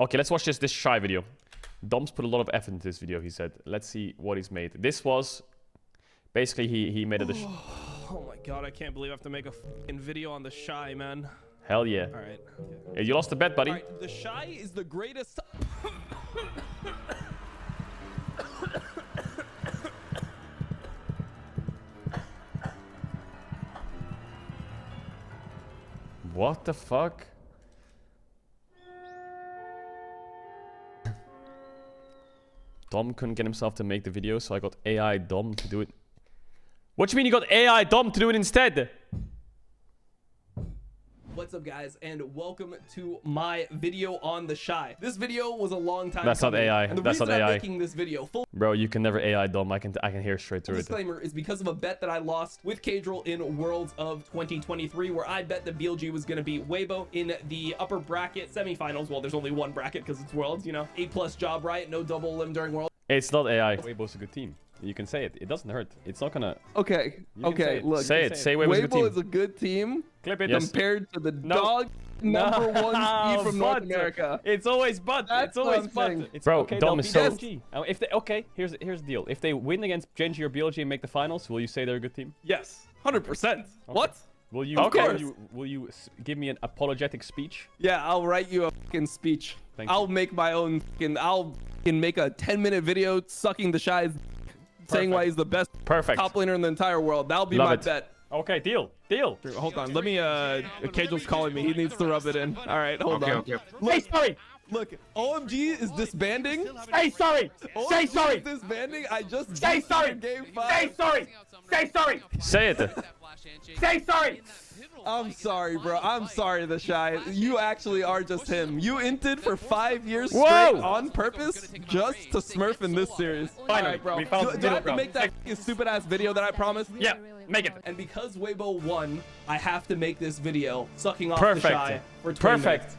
Okay, let's watch this Shy video. Dom's put a lot of effort into this video, he said. Let's see what he's made. This was... Basically, he made it a... Oh my god, I can't believe I have to make a fucking video on the Shy, man. Hell yeah. Alright. Hey, you lost the bet, buddy. Alright, the Shy is the greatest... What the fuck? Dom couldn't get himself to make the video, so I got AI Dom to do it. What do you mean you got AI Dom to do it instead? What's up, guys, and welcome to my video on the Shy. This video was a long time That's coming, not AI. and the That's reason not I'm AI. making this video full Bro, you can never AI Dom. I can hear straight through it. disclaimer is because of a bet that I lost with Caedrel in Worlds of 2023, where I bet that BLG was going to beat Weibo in the upper bracket semifinals. Well, there's only one bracket because it's Worlds, you know. A+ job, right? No double limb during Worlds. It's not AI. Weibo's a good team. You can say it. It doesn't hurt. It's not gonna... Okay, say look. Say it. Say Weibo's a good team. Weibo is a good team Clip it. Yes. compared to the dog number one speed from North America. It's always but. That's It's always what but. I'm saying. It's Bro, okay, Dom they'll is so- beat Genji. If they here's the deal. If they win against Genji or BLG and make the finals, will you say they're a good team? Yes, 100%. What? Will you? Of course. Will you give me an apologetic speech? Yeah, I'll write you a fucking speech. Thank I'll you. make my own fucking... I'll fucking make a 10-minute video sucking the Shy's, saying why he's the best Perfect. top laner in the entire world. That'll be Love my it. bet. Okay, deal. Hold on, let me, Caedrel's calling me. He needs to rub it in. All right, hold on. Look, Say sorry. look, OMG is disbanding. Say sorry. Say OMG sorry. is disbanding. I just Say beat sorry. in Game 5. Say sorry. Say sorry. Say it. Say sorry. I'm sorry, bro. I'm sorry, the Shy. You actually are just him. You inted for 5 years straight Whoa. on purpose just to smurf in this series. Finally, Alright, bro. we found Do I have middle to make that fucking stupid ass video that I promised? Yeah, make it. And because Weibo won, I have to make this video sucking off Perfect. the Shy for 20 Perfect. minutes.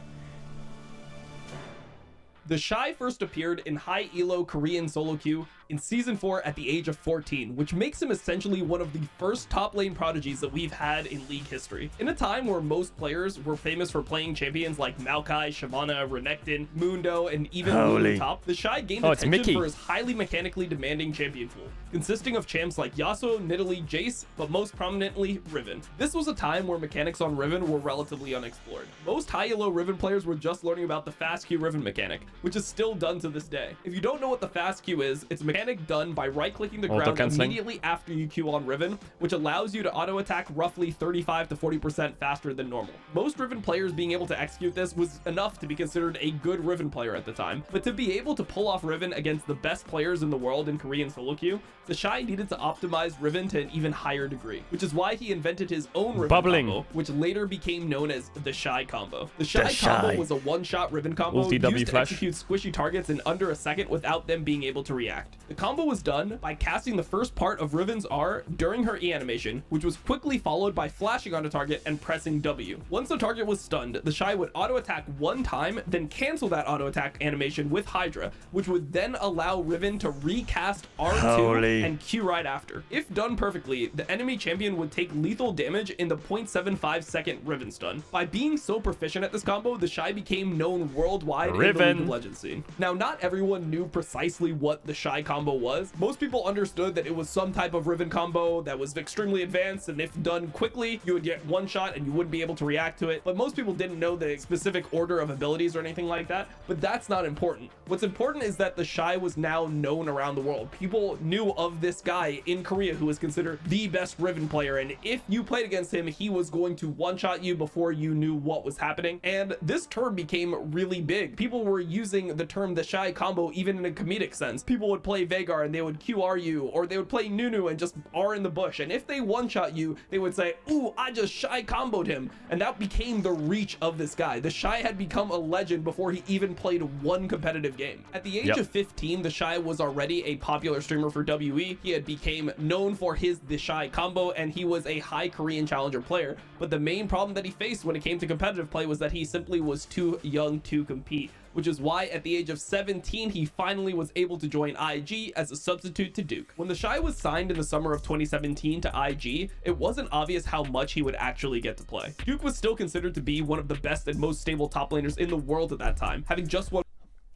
The Shy first appeared in high elo Korean solo queue in season 4 at the age of 14, which makes him essentially one of the first top lane prodigies that we've had in League history. In a time where most players were famous for playing champions like Maokai, Shyvana, Renekton, Mundo, and even Lulu top, the Shy gained it's attention Mickey. for his highly mechanically demanding champion pool, consisting of champs like Yasuo, Nidalee, Jace, but most prominently Riven. This was a time where mechanics on Riven were relatively unexplored. Most high elo Riven players were just learning about the fast Q Riven mechanic, which is still done to this day. If you don't know what the fast Q is, it's a mechanic done by right-clicking the ground Auto-canceling. immediately after you Q on Riven, which allows you to auto-attack roughly 35 to 40% faster than normal. Most Riven players being able to execute this was enough to be considered a good Riven player at the time, but to be able to pull off Riven against the best players in the world in Korean solo queue, the Shy needed to optimize Riven to an even higher degree, which is why he invented his own Riven Bubbling. combo, which later became known as the Shy combo. The Shy combo was a one-shot Riven combo Ulti used W to flash. execute squishy targets in under a second without them being able to react. The combo was done by casting the first part of Riven's R during her E animation, which was quickly followed by flashing on a target and pressing W. Once the target was stunned, the Shy would auto attack one time, then cancel that auto attack animation with Hydra, which would then allow Riven to recast R2 and Q right after. If done perfectly, the enemy champion would take lethal damage in the 0.75 second Riven stun. By being so proficient at this combo, the Shy became known worldwide in the Riven. League of Legends scene. Now, not everyone knew precisely what the Shy combo was. Most people understood that it was some type of Riven combo that was extremely advanced, and if done quickly, you would get one shot and you wouldn't be able to react to it. But most people didn't know the specific order of abilities or anything like that. But that's not important. What's important is that the Shy was now known around the world. People knew of this guy in Korea who was considered the best Riven player, and if you played against him, he was going to one-shot you before you knew what was happening. And this term became really big. People were using the term the Shy combo even in a comedic sense. People would play Veigar and they would QR you, or they would play Nunu and just R in the bush, and if they one-shot you, they would say, ooh, I just Shy comboed him. And that became the reach of this guy. The Shy had become a legend before he even played one competitive game. At the age of 15, the Shy was already a popular streamer for WE. He had became known for his the Shy combo, and he was a high Korean challenger player. But the main problem that he faced when it came to competitive play was that he simply was too young to compete, which is why at the age of 17, he finally was able to join IG as a substitute to Duke. When the Shy was signed in the summer of 2017 to IG, it wasn't obvious how much he would actually get to play. Duke was still considered to be one of the best and most stable top laners in the world at that time, having just won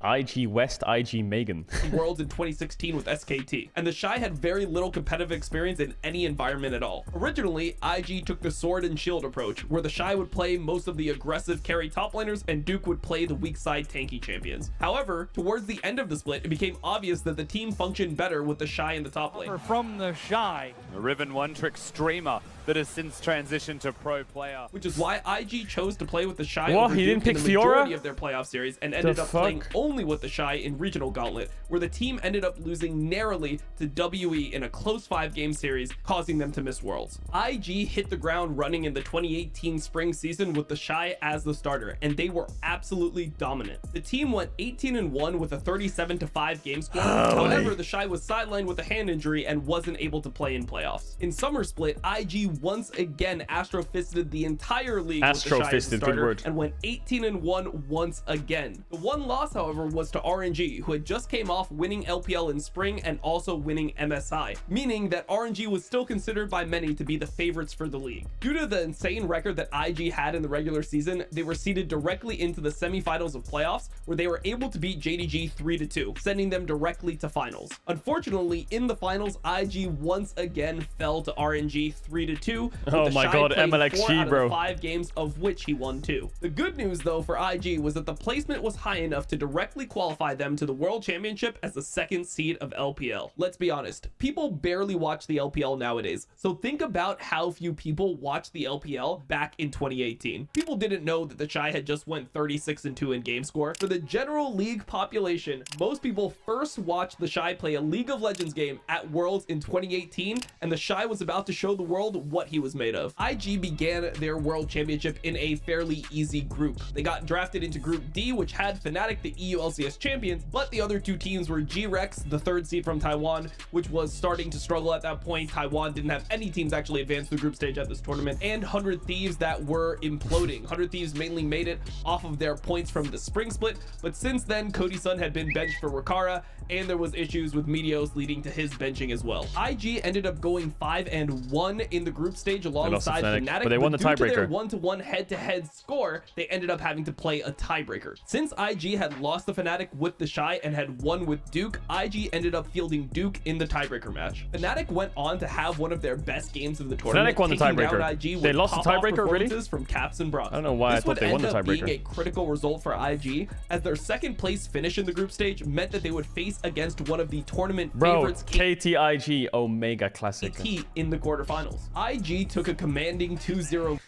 IG West, IG Megan. Worlds in 2016 with SKT, and the Shy had very little competitive experience in any environment at all. Originally, IG took the sword and shield approach, where the Shy would play most of the aggressive carry top laners and Duke would play the weak side tanky champions. However, towards the end of the split, it became obvious that the team functioned better with the Shy in the top lane. From the Shy. A Riven one-trick streamer that has since transitioned to pro player. Which is why IG chose to play with the Shy What? over He Duke didn't pick in the majority Fiora? of their playoff series and ended up playing fuck? only with the Shy in Regional Gauntlet, where the team ended up losing narrowly to WE in a close 5-game series, causing them to miss Worlds. IG hit the ground running in the 2018 spring season with the Shy as the starter, and they were absolutely dominant. The team went 18-1 with a 37-5 game score. However, the Shy was sidelined with a hand injury and wasn't able to play in playoffs. In Summer Split, IG once again astro-fisted the entire league with the Shy as the Astro-fisted, good starter word. and went 18-1 once again. The one loss, however, was to RNG, who had just came off winning LPL in spring and also winning MSI, meaning that RNG was still considered by many to be the favorites for the league. Due to the insane record that IG had in the regular season, they were seeded directly into the semifinals of playoffs, where they were able to beat JDG 3-2, sending them directly to finals. Unfortunately, in the finals, IG once again fell to RNG 3-2. Oh my god, MLXG, out bro. of the 5 games, of which he won 2. The good news though for IG was that the placement was high enough to directly qualify them to the World Championship as the 2nd seed of LPL. Let's be honest, people barely watch the LPL nowadays, so think about how few people watched the LPL back in 2018. People didn't know that the Shy had just went 36-2 in game score. For the general league population, most people first watched the Shy play a League of Legends game at Worlds in 2018, and the Shy was about to show the world what he was made of. IG began their World Championship in a fairly easy group. They got drafted into Group D, which had Fnatic, the EU LCS champions, but the other 2 teams were G-Rex, the 3rd seed from Taiwan, which was starting to struggle at that point. Taiwan didn't have any teams actually advance to the group stage at this tournament, and 100 Thieves that were imploding. 100 Thieves mainly made it off of their points from the spring split, but since then, Cody Sun had been benched for Rikara, and there was issues with Meteos leading to his benching as well. IG ended up going 5-1 in the group stage alongside Fnatic, but they won the due to their tiebreaker. 1-1 head-to-head score, they ended up having to play a tiebreaker. Since IG had lost the Fnatic with the Shy and had won with Duke, IG ended up fielding Duke in the tiebreaker match. Fnatic went on to have one of their best games of the tournament. Fnatic won the taking down tiebreaker. IG They with lost the pop-off tiebreaker, really? performances from Caps and Bronze. I don't know why I This thought would they won end the up being tiebreaker. a critical result for IG, as their 2nd place finish in the group stage meant that they would face against one of the tournament Bro, favorites, KTIG Omega Classic. KT, in the quarterfinals. IG took a commanding 2-0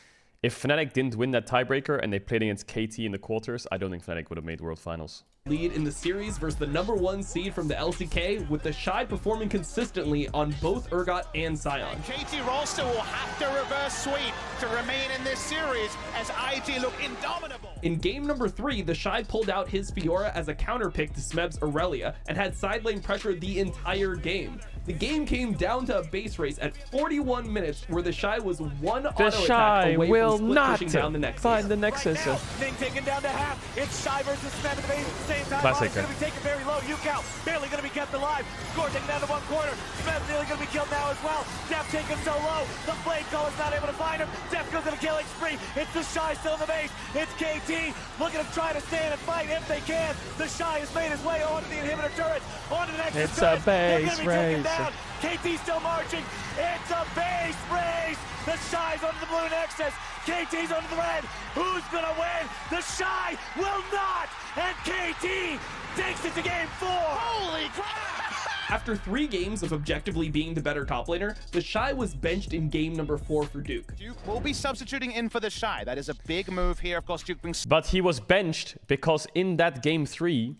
If Fnatic didn't win that tiebreaker and they played against KT in the quarters, I don't think Fnatic would have made World Finals. lead in the series versus the #1 seed from the LCK, with the Shy performing consistently on both Urgot and Sion. KT roster will have to reverse sweep to remain in this series as IG look indomitable. In game number 3, the Shy pulled out his Fiora as a counter pick to Smeb's Aurelia and had side lane pressure the entire game. The game came down to a base race at 41 minutes, where the Shy was one auto attack Shy away will from split not pushing down the Nexus. find the Nexus. Right now, Ning taken down to half. It's Shy versus Smeb at the base at the same time. Classic. It's going to be taken very low. Yukao barely going to be kept alive. Score taken down to one corner. Smeb nearly going to be killed now as well. Def taken so low. The Blade Caller's not able to find him. Def goes on a killing spree. It's the Shy still in the base. It's KT looking to try to stand and fight if they can. The Shy has made his way onto the inhibitor turret, onto the Nexus. It's a base race. race. KT still marching. It's a base race. The Shy's onto the blue Nexus. KT's onto the red. Who's gonna win? The Shy will not. And KT takes it to game 4. Holy crap! After 3 games of objectively being the better top laner, the Shy was benched in game number 4 for Duke. Duke will be substituting in for the Shy. That is a big move here. Of course, Duke being But he was benched because in that game 3,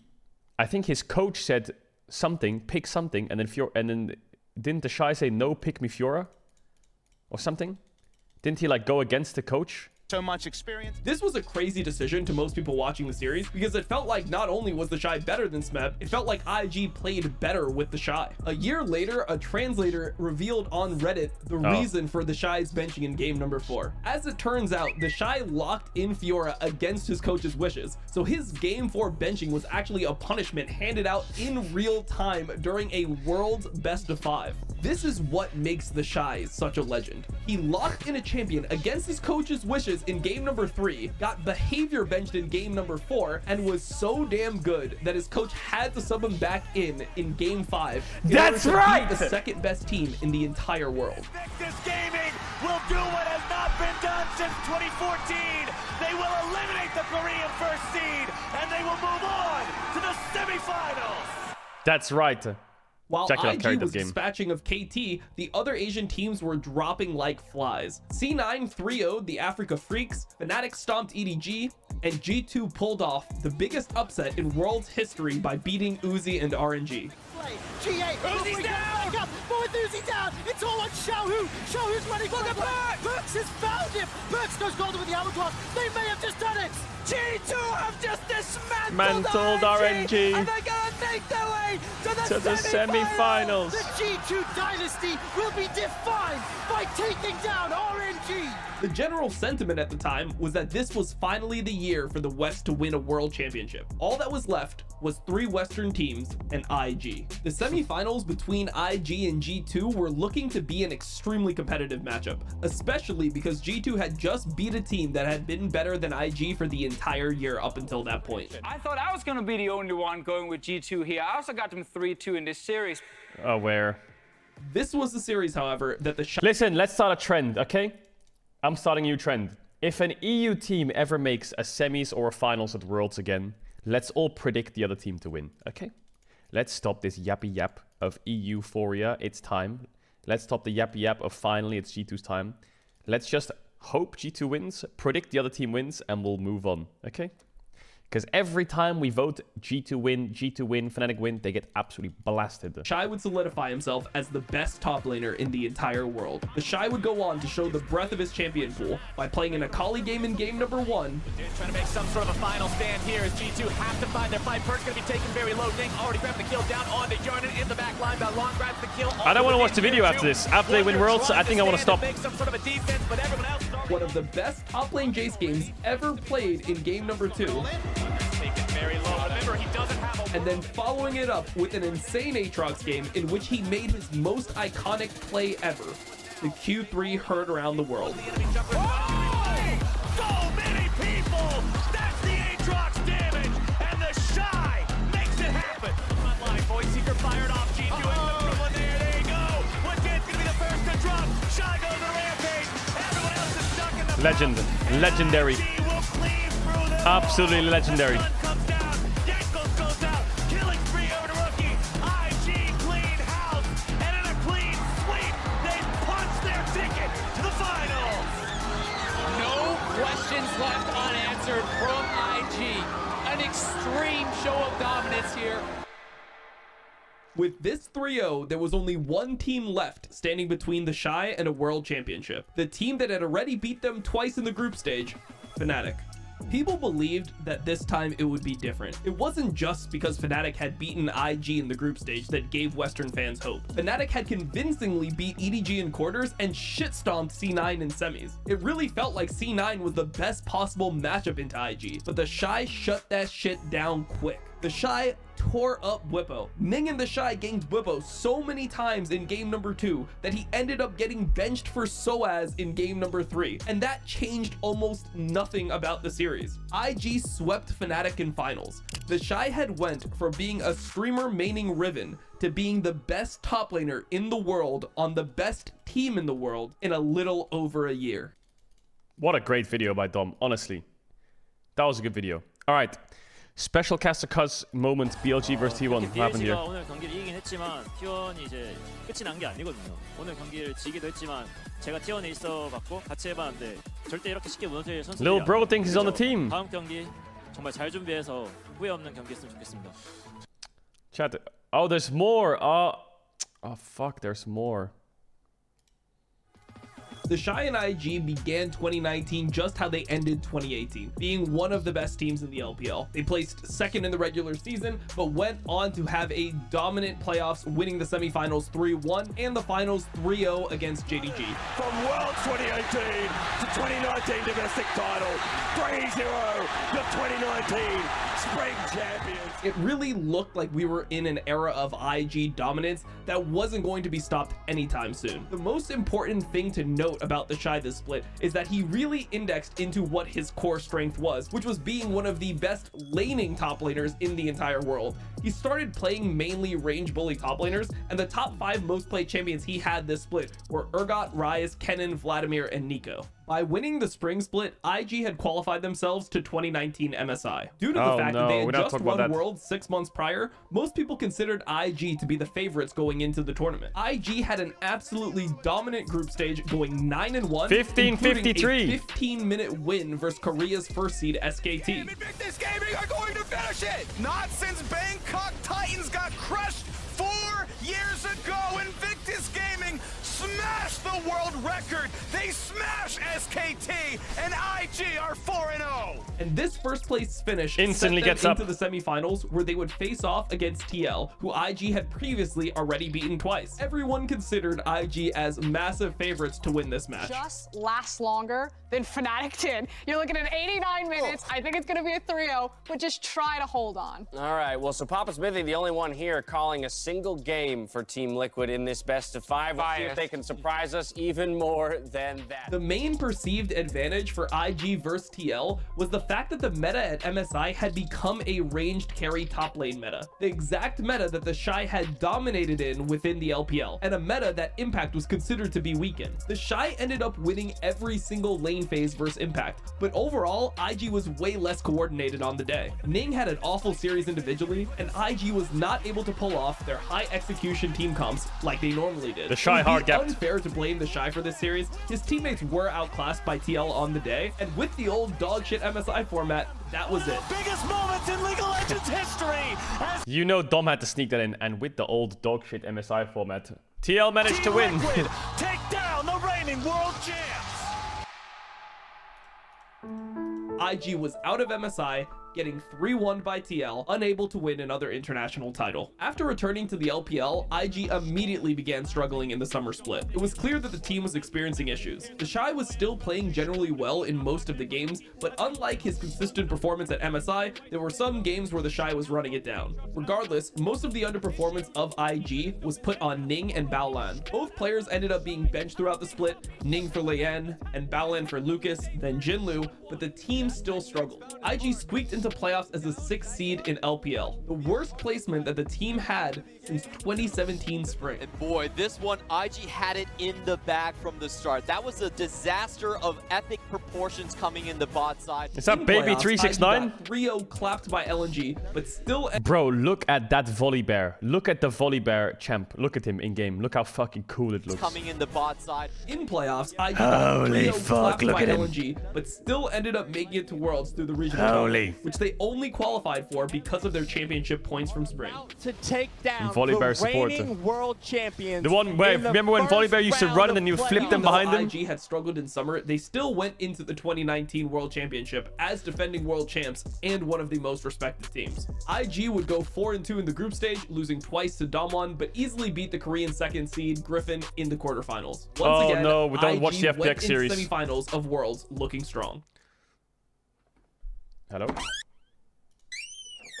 I think his coach said something, pick something, and then didn't the Shy say no, pick me Fiora? Or something? Didn't he like go against the coach? so much experience. This was a crazy decision to most people watching the series, because it felt like not only was the Shy better than Smeb, it felt like IG played better with the Shy. A year later, a translator revealed on Reddit the reason for the Shy's benching in game number 4. As it turns out, the Shy locked in Fiora against his coach's wishes, so his game 4 benching was actually a punishment handed out in real time during a world's best of 5. This is what makes the Shy such a legend. He locked in a champion against his coach's wishes was in game number 3, got behavior benched in game number 4, and was so damn good that his coach had to sub him back in game 5. That's right! The second best team in the entire world. Victus Gaming will do what has not been done since 2014. They will eliminate the Korean first seed, and they will move on to the semifinals. That's right. While Jack IG was dispatching of KT, the other Asian teams were dropping like flies. C9 3-0'd the Africa Freaks, Fnatic stomped EDG, and G2 pulled off the biggest upset in World's history by beating Uzi and RNG. G8, Uzi's down! But with Uzi down, it's all on Xiaohu. Xiaohu's running for the back. Burks has found him. Burks goes golden with the hourglass. They may have just done it. G2 have just dismantled RNG. And they're going to make their way to the semi-finals. The G2 dynasty will be defined by taking down RNG. The general sentiment at the time was that this was finally the year for the West to win a world championship. All that was left was 3 Western teams and IG. The semifinals between IG and G2 were looking to be an extremely competitive matchup, especially because G2 had just beat a team that had been better than IG for the entire year up until that point. I thought I was going to be the only one going with G2 here. I also got them 3-2 in this series. Where? This was the series, however, that the Listen, let's start a trend, okay? I'm starting a new trend. If an EU team ever makes a semis or a finals at Worlds again, let's all predict the other team to win, okay? Let's stop this yappy yap of EU euphoria. It's time. Let's stop the yappy yap of finally it's G2's time. Let's just hope G2 wins, predict the other team wins, and we'll move on, okay? Because every time we vote G2 win, Fnatic win, they get absolutely blasted. Shy would solidify himself as the best top laner in the entire world. The Shy would go on to show the breadth of his champion pool by playing an Akali game in game number 1. Trying to make some sort of a final stand here as G2 have to find their fight. Perk's going to be taken very low. Ding already grabbed the kill down on the Jordan in the back line. That long grabs the kill. I don't want to watch the video after this. After they win Worlds, I think I want to stop. One of the best top lane Jace games ever played in game number 2. And then following it up with an insane Aatrox game in which he made his most iconic play ever. The Q3 heard around the world. Oh, so many people! That's the Aatrox damage! And the Shy makes it happen! Front line, Void Seeker fired off G2 into the one there. There you go! What's gonna be the first to drop? Shy goes to rampage. Everyone else is stuck in the Legend. Legendary. Absolutely legendary. Left unanswered from IG. An extreme show of dominance here. With this 3-0, there was only one team left standing between the Shy and a world championship. The team that had already beat them twice in the group stage, Fnatic. People believed that this time it would be different. It wasn't just because Fnatic had beaten IG in the group stage that gave Western fans hope. Fnatic had convincingly beat EDG in quarters and shit-stomped C9 in semis. It really felt like C9 was the best possible matchup into IG, but the Shy shut that shit down quick. The Shy tore up Bwipo. Ning and the Shy ganged Bwipo so many times in game number 2 that he ended up getting benched for SOAS in game number 3, and that changed almost nothing about the series. IG swept Fnatic in finals. The Shy had went from being a streamer maining Riven to being the best top laner in the world on the best team in the world in a little over a year. What a great video by Dom, honestly. That was a good video. All right. Special caster cuz moment BLG versus T1. What happened here? 오늘 경기를 이기긴 했지만 T1이 이제 끝이 난 게 아니거든요. 오늘 경기를 지기도 했지만 제가 T1에 있어 갖고 같이 해봤는데 절대 이렇게 쉽게 무너질 선수들이 Little bro thinks he's on the team. 다음 경기 정말 잘 준비해서 후회 없는 경기했으면 좋겠습니다. Chat. Oh, there's more. Oh fuck, there's more. The Shy and IG began 2019 just how they ended 2018, being one of the best teams in the LPL. They placed second in the regular season, but went on to have a dominant playoffs, winning the semifinals 3-1 and the finals 3-0 against JDG. From World 2018 to 2019 domestic title, 3-0, the 2019 Spring Champions. It really looked like we were in an era of IG dominance that wasn't going to be stopped anytime soon. The most important thing to note note about the Shy this split is that he really indexed into what his core strength was, which was being one of the best laning top laners in the entire world. He started playing mainly range bully top laners, and the top 5 most played champions he had this split were Urgot, Ryze, Kennen, Vladimir, and Nico. By winning the spring split, IG had qualified themselves to 2019 MSI. Due to the fact that they had just won Worlds 6 months prior, most people considered IG to be the favorites going into the tournament. IG had an absolutely dominant group stage, going 9-1, 15-53, a 15-minute win versus Korea's first seed SKT. Invictus Gaming are going to finish it! Not since Bangkok Titans got crushed 4 years ago. Invictus Gaming smashed the world record. They smash SKT, and IG are 4-0. And this first place finish instantly sent them gets into the semifinals, where they would face off against TL, who IG had previously already beaten twice. Everyone considered IG as massive favorites to win this match. Just lasts longer than Fnatic did. You're looking at 89 minutes. I think it's going to be a 3-0, but just try to hold on. All right, well, so Papa Smithy, the only one here calling a single game for Team Liquid in this best of 5. We'll see if they can surprise us even more than that. The main perceived advantage for IG versus TL was the fact that the meta at MSI had become a ranged carry top lane meta. The exact meta that the Shy had dominated in within the LPL, and a meta that Impact was considered to be weakened. The Shy ended up winning every single lane phase versus Impact, but overall, IG was way less coordinated on the day. Ning had an awful series individually, and IG was not able to pull off their high execution team comps like they normally did. The Shy hard gapped. It's unfair to blame the Shy for this series. His teammates were outclassed by TL on the day, and with the old dog shit MSI format, that was it. Biggest moments in League of Legends history. You know Dom had to sneak that in, and with the old dog shit MSI format, TL managed to win. Take down the reigning world champs. IG was out of MSI, getting 3-1 by TL, unable to win another international title. After returning to the LPL, IG immediately began struggling in the summer split. It was clear that the team was experiencing issues. The Shy was still playing generally well in most of the games, but unlike his consistent performance at MSI, there were some games where the Shy was running it down. Regardless, most of the underperformance of IG was put on Ning and Baolan. Both players ended up being benched throughout the split, Ning for Leyen and Baolan for Lucas, then Jinlu, but the team still struggled. IG squeaked into playoffs as the 6th seed in LPL, the worst placement that the team had since 2017 spring. And boy, this one, IG had it in the bag from the start. That was a disaster of epic proportions coming in the bot side. Is that baby 369? 3-0 clapped by LNG, but still... Bro, look at that volley bear. Look at the volley bear champ. Look at him in game. Look how fucking cool it looks. Coming in the bot side. In playoffs, IG Holy fuck, look at him. LNG, but still ended up making it to Worlds through the regional tournament, which they only qualified for because of their championship points from spring. To take down the reigning world champions. The one where, remember when Volibear used to run and you flipped them behind him? IG had struggled in summer, they still went into the 2019 World Championship as defending world champs and one of the most respected teams. IG would go 4-2 in the group stage, losing twice to Damwon, but easily beat the Korean 2nd seed Griffin in the quarterfinals. Once again, no, we don't IG watch the FPX went series. into semifinals of Worlds looking strong. Hello?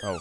Oh.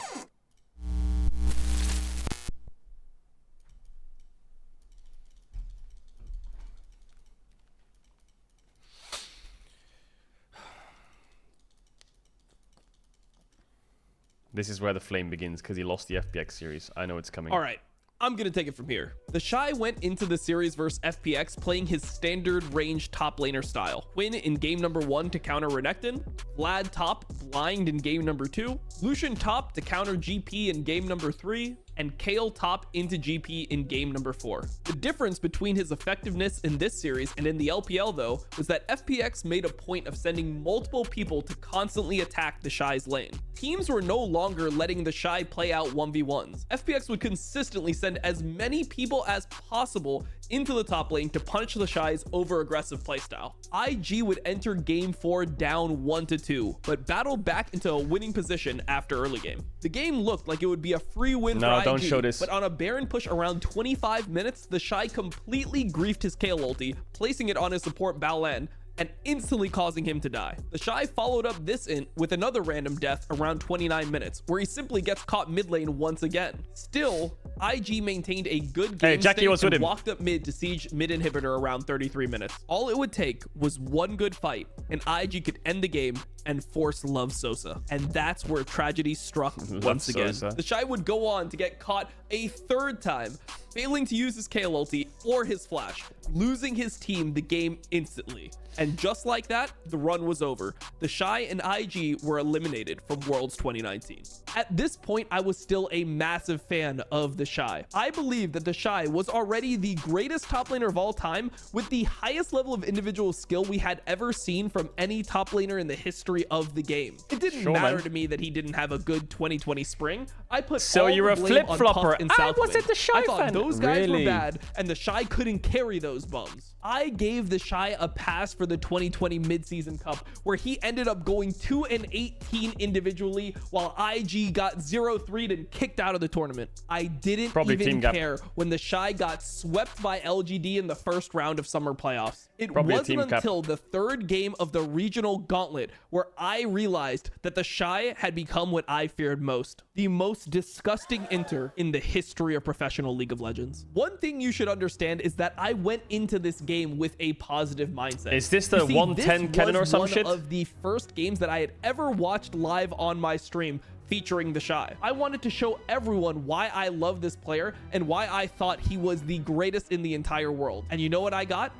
This is where the flame begins, because he lost the FPX series. I know it's coming. All right. I'm going to take it from here. The Shy went into the series versus FPX playing his standard range top laner style. Quinn in game number 1 to counter Renekton, Vlad top blind in game number 2, Lucian top to counter GP in game number 3, and Kayle top into GP in game number 4. The difference between his effectiveness in this series and in the LPL though, was that FPX made a point of sending multiple people to constantly attack the Shy's lane. Teams were no longer letting the Shy play out 1v1s. FPX would consistently send as many people as possible into the top lane to punish the Shy's over-aggressive playstyle. IG would enter game 4 down 1-2, but battled back into a winning position after early game. The game looked like it would be a free win for IG, don't show this. but on a Baron push around 25 minutes, the Shy completely griefed his Kayle ulti, placing it on his support Baolan, and instantly causing him to die. The Shy followed up this int with another random death around 29 minutes, where he simply gets caught mid lane once again. Still, IG maintained a good game Jackie state was with and him. walked up mid to siege mid inhibitor around 33 minutes. All it would take was one good fight, and IG could end the game and force Love Sosa. And that's where tragedy struck once again. Sosa. The Shy would go on to get caught a third time, failing to use his KO ulti or his flash, losing his team the game instantly. And just like that, the run was over. The Shy and IG were eliminated from Worlds 2019. At this point, I was still a massive fan of the Shy. I believe that the Shy was already the greatest top laner of all time with the highest level of individual skill we had ever seen from any top laner in the history of the game. It didn't matter to me that he didn't have a good 2020 spring. I put all you're the a blame on flip-flopper. Puff and I Southwind. wasn't the Shy I thought fan. those guys Really? were bad, and the Shy couldn't carry those bums. I gave the Shy a pass for the 2020 midseason cup, where he ended up going 2-18 individually, while IG got 0-3'd and kicked out of the tournament. I didn't even care when the Shy got swept by LGD in the first round of summer playoffs. It wasn't until the third game of the regional gauntlet where I realized that the Shy had become what I feared most: the most disgusting inter in the history of professional League of Legends. One thing you should understand is that I went into this game with a positive mindset. Is this the 110 cannon or some shit? One of the first games that I had ever watched live on my stream featuring the Shy. I wanted to show everyone why I love this player and why I thought he was the greatest in the entire world. And you know what I got?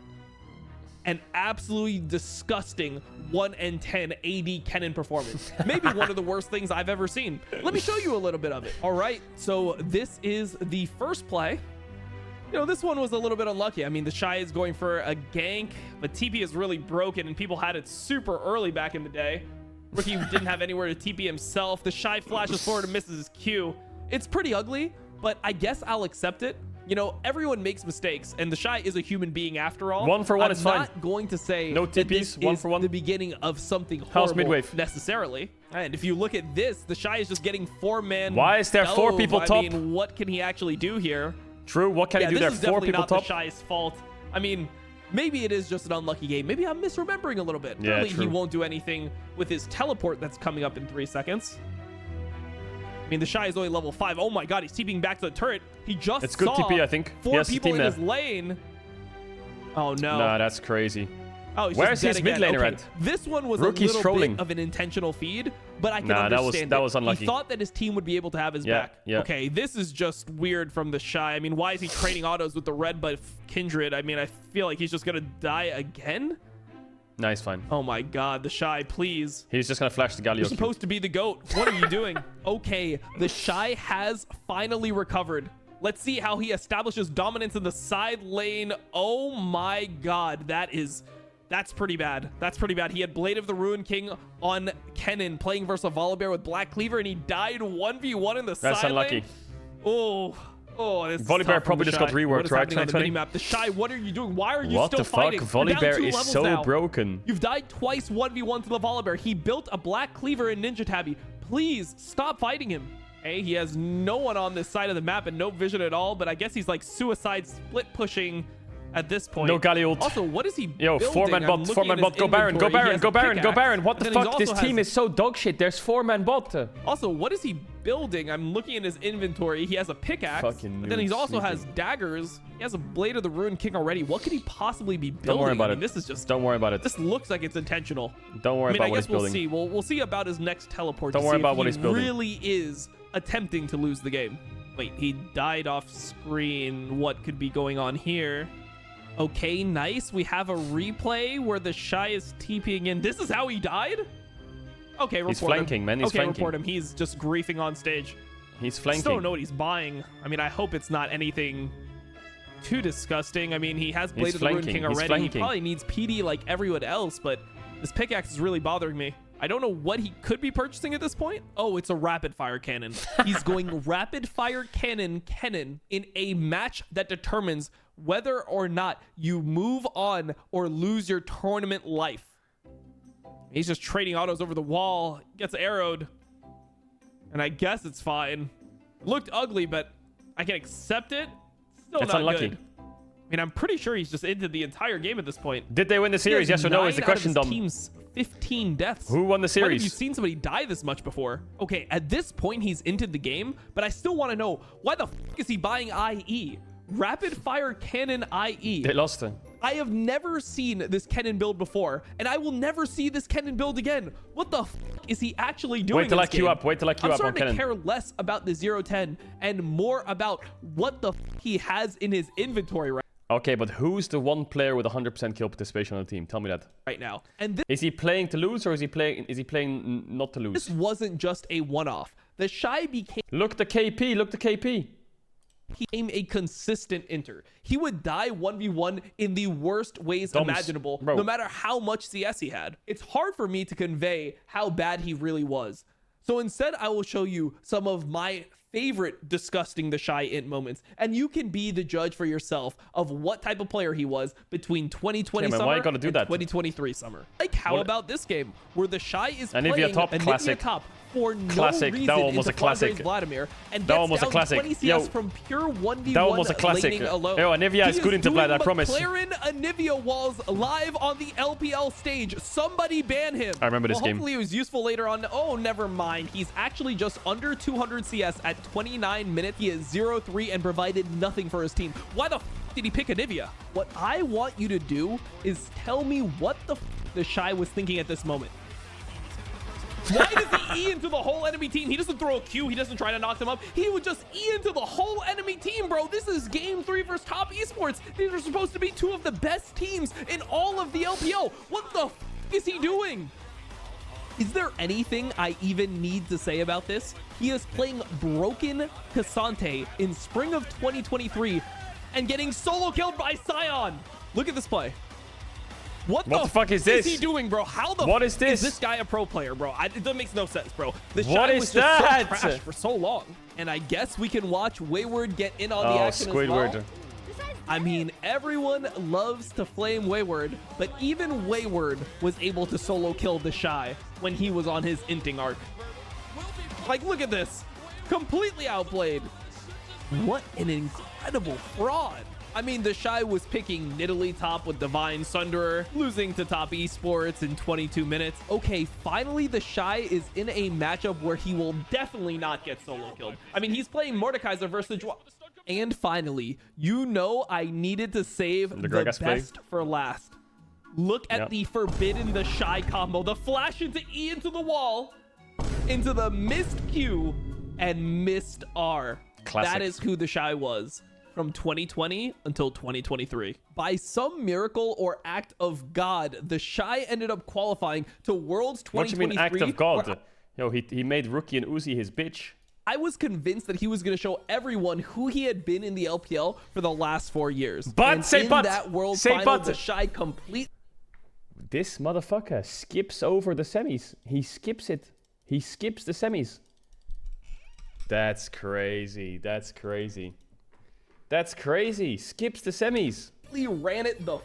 An absolutely disgusting 1-10 AD Kennen performance. Maybe one of the worst things I've ever seen. Let me show you a little bit of it. All right, so this is the first play. You know, this one was a little bit unlucky. I mean, the Shy is going for a gank, but TP is really broken, and people had it super early back in the day. Rookie didn't have anywhere to TP himself. The Shy flashes forward and misses his Q. It's pretty ugly, but I guess I'll accept it. You know, everyone makes mistakes, and the Shy is a human being after all. 1 for 1 is fine. I'm not going to say no that TPs, this 1 is for 1. the beginning of something How's horrible mid-wave? necessarily. And if you look at this, the Shy is just getting 4-man. Why is there 4 people top? I mean, what can he actually do here? True, what can he do there? 4 people top? This is definitely not the Shy's fault. I mean, maybe it is just an unlucky game. Maybe I'm misremembering a little bit. Yeah, Clearly, true. he won't do anything with his teleport that's coming up in 3 seconds. I mean, the Shy is only level 5. Oh my god, he's TPing back to the turret. He just It's good TP, I think. 4 people in his lane. Oh no. Nah, that's crazy. Oh, he's Where's just his dead mid again. laner Okay, at? this one was Rookie's a little trolling. bit of an intentional feed, but I can Nah, understand that was unlucky. He thought that his team would be able to have his back. Yeah. Okay, this is just weird from the Shy. I mean, why is he trading autos with the red buff Kindred? I mean, I feel like he's just gonna die again. Nice, fine. Oh my god, the Shy, please. He's just gonna flash the Galio. You're supposed to be the GOAT. What are you doing? Okay, the Shy has finally recovered. Let's see how he establishes dominance in the side lane. Oh my god, that's pretty bad. That's pretty bad. He had Blade of the Ruin King on Kennen playing versus Volibear with Black Cleaver, and he died 1v1 in the side lane. That's unlucky. Oh, this is Volibear tough probably from the just Shy. got reworked, What is right? happening on the 2020? minimap? The Shy, what are you doing? Why are you What still the fuck? fighting? We're down Volibear 2 is levels so now. broken. You've died twice 1v1 to the Volibear. He built a Black Cleaver in Ninja Tabby. Please stop fighting him. Hey, he has no one on this side of the map and no vision at all, but I guess he's like suicide split pushing at this point. No Galio ult. Also, what is he Yo, building? 4-man I'm bot, looking 4-man at bot. his Go Baron, go inventory. He Baron, has go a Baron, go pickaxe, Baron. What the and then he fuck? This also team has- is so dog shit. There's 4-man bot. Also, what is he building? I'm looking at his inventory. He has a pickaxe. Fucking But then he noob also has sleeping. daggers. He has a Blade of the Ruin King already. What could he possibly be building? Don't worry about I mean, it. This is just. Don't worry about it. This looks like it's intentional. Don't worry I mean, about I what guess he's building. we'll see. We'll see about his next teleport. Don't to worry see about if what he he's building. really is attempting to lose the game. Wait, he died off screen. What could be going on here? Okay, nice. We have a replay where the Shy is TPing in. This is how he died? Okay, report He's flanking, him. man. He's okay, flanking. report him. He's just griefing on stage. He's I flanking. still don't know what he's buying. I mean, I hope it's not anything too disgusting. I mean, he has Blade He's of the Ruin flanking. King He's already. flanking. He probably needs PD like everyone else, but this pickaxe is really bothering me. I don't know what he could be purchasing at this point. Oh, it's a rapid fire cannon. He's going rapid fire cannon in a match that determines whether or not you move on or lose your tournament life. He's just trading autos over the wall, gets arrowed, and I guess it's fine. Looked ugly, but I can accept it. Still It's not unlucky. good. I mean, I'm pretty sure he's just into the entire game at this point. Did they win the series? Yes or no is the question, Dom. Team's 15 deaths. Who won the When series? have you seen somebody die this much before? Okay, at this point, he's entered the game, but I still want to know, why the f is he buying IE? Rapid Fire Cannon IE. They lost it. I have never seen this cannon build before, and I will never see this cannon build again. What the f is he actually doing? Wait till I queue up. Wait till I queue I'm up on starting to cannon. care less about the 0-10 and more about what the f he has in his inventory Okay, but who's the one player with 100% kill participation on the team? Tell me that. right now. And Is he playing to lose or is he playing not to lose? this wasn't just a one-off. The Shy became Look the KP. Look the KP. a consistent enter. He would die 1v1 in the worst ways Doms, imaginable, bro. no matter how much CS he had. It's hard for me to convey how bad he really was. So instead, I will show you some of my favorite disgusting the Shy int moments, and you can be the judge for yourself of what type of player he was between 2020 Okay, man, summer why you gotta do and that? 2023 summer. Like, how What- about this game where the Shy is Anivia playing top, Anivia classic. top for no Classic. That reason one was into a classic. Flandre's Vladimir, and That gets one was a down classic. 20 CS Yo, from pure 1v1 that one was a classic. laning alone. Yo, Anivia He is good into doing Vlad, I promise. McLaren Anivia walls live on the LPL stage. Somebody ban him. I remember this well, game. Hopefully it was useful later on. Oh, never mind. He's actually just under 200 CS at 29 minutes. He is 0-3 and provided nothing for his team. Why the f did he pick Anivia? What I want you to do is tell me what the f the Shy was thinking at this moment. Why does he E into the whole enemy team? He doesn't throw a Q. He doesn't try to knock them up. He would just E into the whole enemy team, bro. This is game 3 versus top esports. These are supposed to be two of the best teams in all of the LPL. What the f is he doing? Is there anything I even need to say about this? He is playing broken Cassante in spring of 2023 and getting solo killed by Sion. Look at this play. What the fuck is this? Is he doing, bro? How the What is this? Is this guy a pro player, bro? That makes no sense, bro. The What Shy is was just that? so trash for so long. And I guess we can watch Wayward get in on the Oh, action Squidward. as well. I mean, everyone loves to flame Wayward, but even Wayward was able to solo kill the Shy when he was on his inting arc. Like, look at this. Completely outplayed. What an incredible fraud. I mean, the Shy was picking Nidalee top with Divine Sunderer, losing to top esports in 22 minutes. Okay, finally the Shy is in a matchup where he will definitely not get solo killed. I mean, he's playing Mordekaiser versus Joao. And finally, you know I needed to save the best for last. Look at the Forbidden the Shy combo. The flash into E into the wall, into the missed Q, and missed R. Classic. That is who the Shy was from 2020 until 2023. By some miracle or act of God, the Shy ended up qualifying to Worlds 2023. What do you mean act of God? Yo, he made Rookie and Uzi his bitch. I was convinced that he was going to show everyone who he had been in the LPL for the last 4 years. But, and say in but, that world say final, but. the Shy complete. This motherfucker skips over the semis. He skips it. He skips the semis. That's crazy. That's crazy. That's crazy. Skips the semis. He ran it the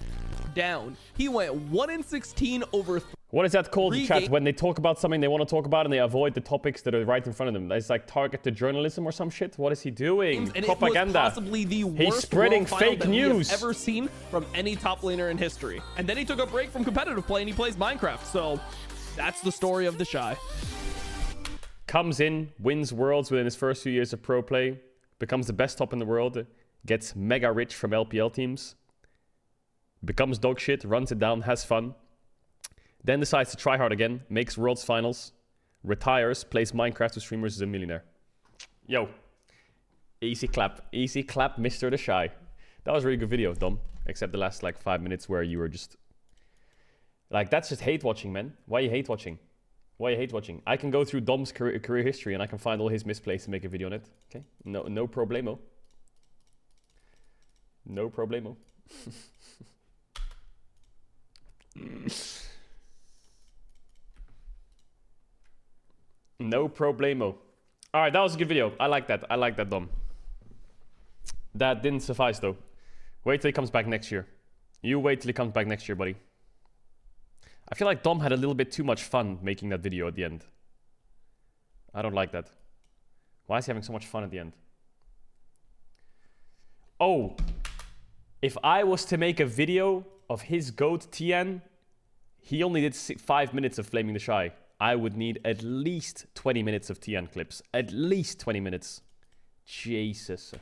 down. He went 1-16 over. What is that called, Three chat? games. When they talk about something they want to talk about and they avoid the topics that are right in front of them. It's like targeted journalism or some shit. What is he doing? And Propaganda. It was possibly the worst He's spreading world final fake that we have news. ever seen from any top laner in history. And then he took a break from competitive play and he plays Minecraft. So that's the story of the Shy. Comes in, wins worlds within his first few years of pro play, becomes the best top in the world, gets mega rich from LPL teams, becomes dog shit, runs it down, has fun, then decides to try hard again, makes worlds finals, retires, plays Minecraft with streamers, is a millionaire. Yo, easy clap, Mr. The Shy. That was a really good video, Dom, except the last like 5 minutes where you were just like, that's just hate watching, man. Why are you hate watching? Why you hate watching? I can go through Dom's career history and I can find all his misplays and make a video on it. Okay, no problemo. No problemo. No problemo. All right, that was a good video. I like that. I like that, Dom. That didn't suffice though. Wait till he comes back next year. You wait till he comes back next year, buddy. I feel like Dom had a little bit too much fun making that video at the end. I don't like that. Why is he having so much fun at the end? Oh, if I was to make a video of his GOAT TN, He only did 5 minutes of Flaming the Shy. I would need at least 20 minutes of Tian clips. At least 20 minutes. Jesus.